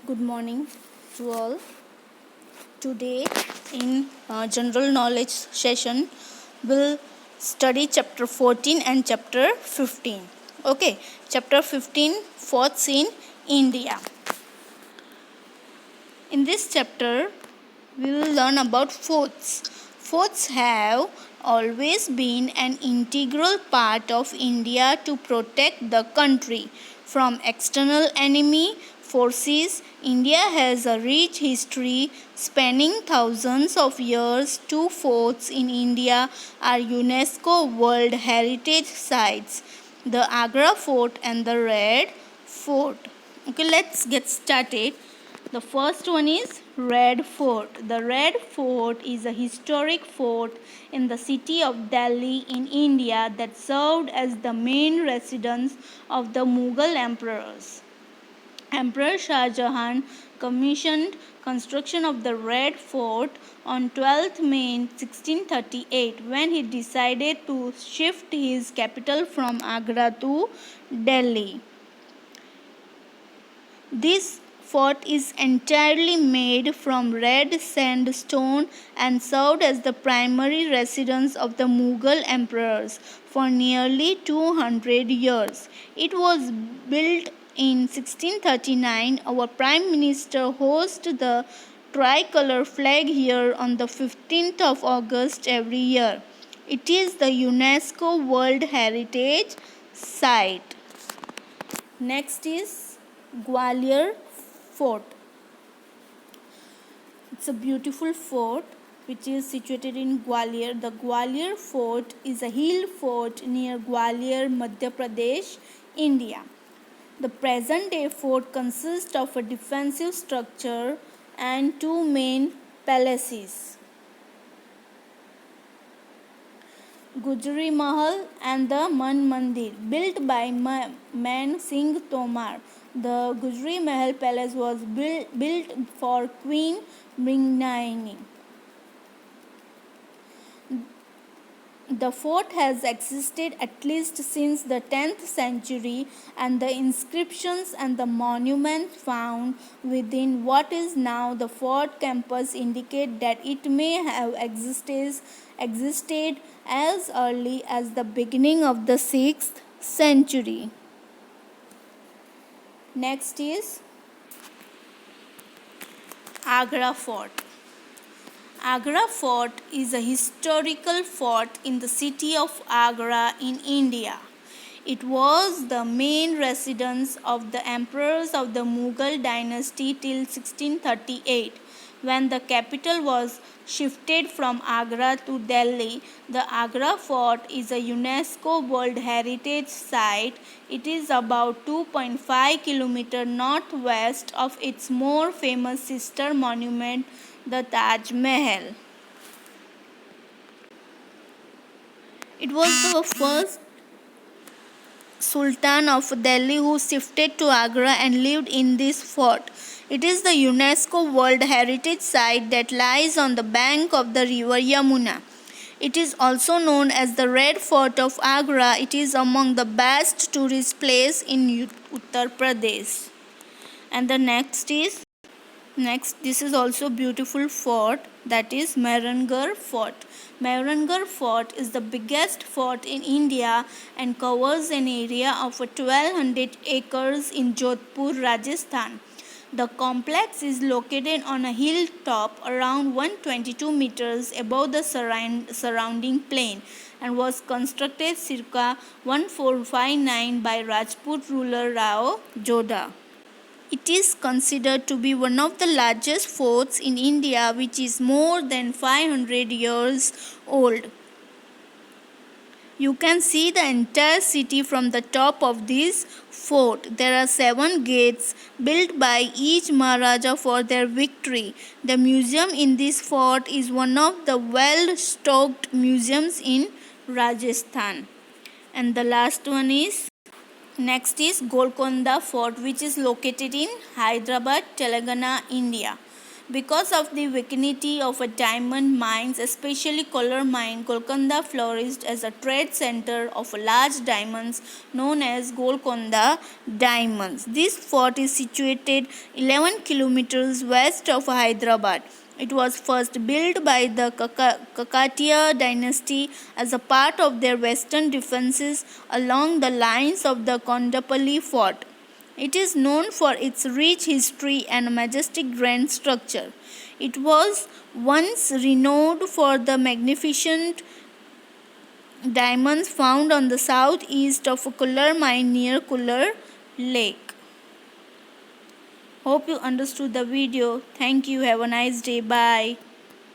Good morning to all. Today in general knowledge session we'll study chapter 14 and chapter 15. Okay, chapter 15, forts in India. In this chapter we will learn about forts. Forts have always been an integral part of India to protect the country from external enemy forces. India has a rich history spanning thousands of years. Two forts in India are UNESCO World Heritage Sites, the Agra Fort and the Red Fort. Okay, let's get started. The first one is Red Fort. The Red Fort is a historic fort in the city of Delhi in India that served as the main residence of the Mughal emperors. Emperor Shah Jahan commissioned construction of the Red Fort on 12th May 1638 when he decided to shift his capital from Agra to Delhi. This fort is entirely made from red sandstone and served as the primary residence of the Mughal emperors for nearly 200 years. It was built in 1639. Our Prime Minister hosts the tricolor flag here on the 15th of August every year. It is the UNESCO World Heritage Site. Next is Gwalior Fort. It's a beautiful fort which is situated in Gwalior. The Gwalior Fort is a hill fort near Gwalior, Madhya Pradesh, India. The present day fort consists of a defensive structure and two main palaces, Gujri Mahal and the Man Mandir, built by Man Singh Tomar. The Gujri Mahal palace was built for Queen Mringaini. The fort has existed at least since the 10th century, and the inscriptions and the monuments found within what is now the fort campus indicate that it may have existed as early as the beginning of the 6th century. Next is Agra Fort. Agra Fort is a historical fort in the city of Agra in India. It was the main residence of the emperors of the Mughal dynasty till 1638. When the capital was shifted from Agra to Delhi, the Agra Fort is a UNESCO World Heritage Site. It is about 2.5 km northwest of its more famous sister monument, the Taj Mahal. It was the first Sultan of Delhi who shifted to Agra and lived in this fort. It is the UNESCO World Heritage Site that lies on the bank of the river Yamuna. It is also known as the Red Fort of Agra. It is among the best tourist places in Uttar Pradesh. And the next, this is also beautiful fort, that is Mehrangarh Fort. Mehrangarh Fort is the biggest fort in India and covers an area of 1200 acres in Jodhpur, Rajasthan. The complex is located on a hilltop around 122 meters above the surrounding plain and was constructed circa 1459 by Rajput ruler Rao Jodha. It is considered to be one of the largest forts in India, which is more than 500 years old. You can see the entire city from the top of this fort. There are 7 gates built by each Maharaja for their victory. The museum in this fort is one of the well-stocked museums in Rajasthan. And the last one is Next is Golconda Fort, which is located in Hyderabad, Telangana, India. Because of the vicinity of a diamond mines, especially Kolar mine, Golconda flourished as a trade center of large diamonds known as Golconda diamonds. This fort is situated 11 kilometers west of Hyderabad. It was first built by the Kakatiya dynasty as a part of their western defenses along the lines of the Kondapalli fort. It is known for its rich history and majestic grand structure. It was once renowned for the magnificent diamonds found on the southeast of Kolar mine near Kolar Lake. Hope you understood the video. Thank you. Have a nice day. Bye.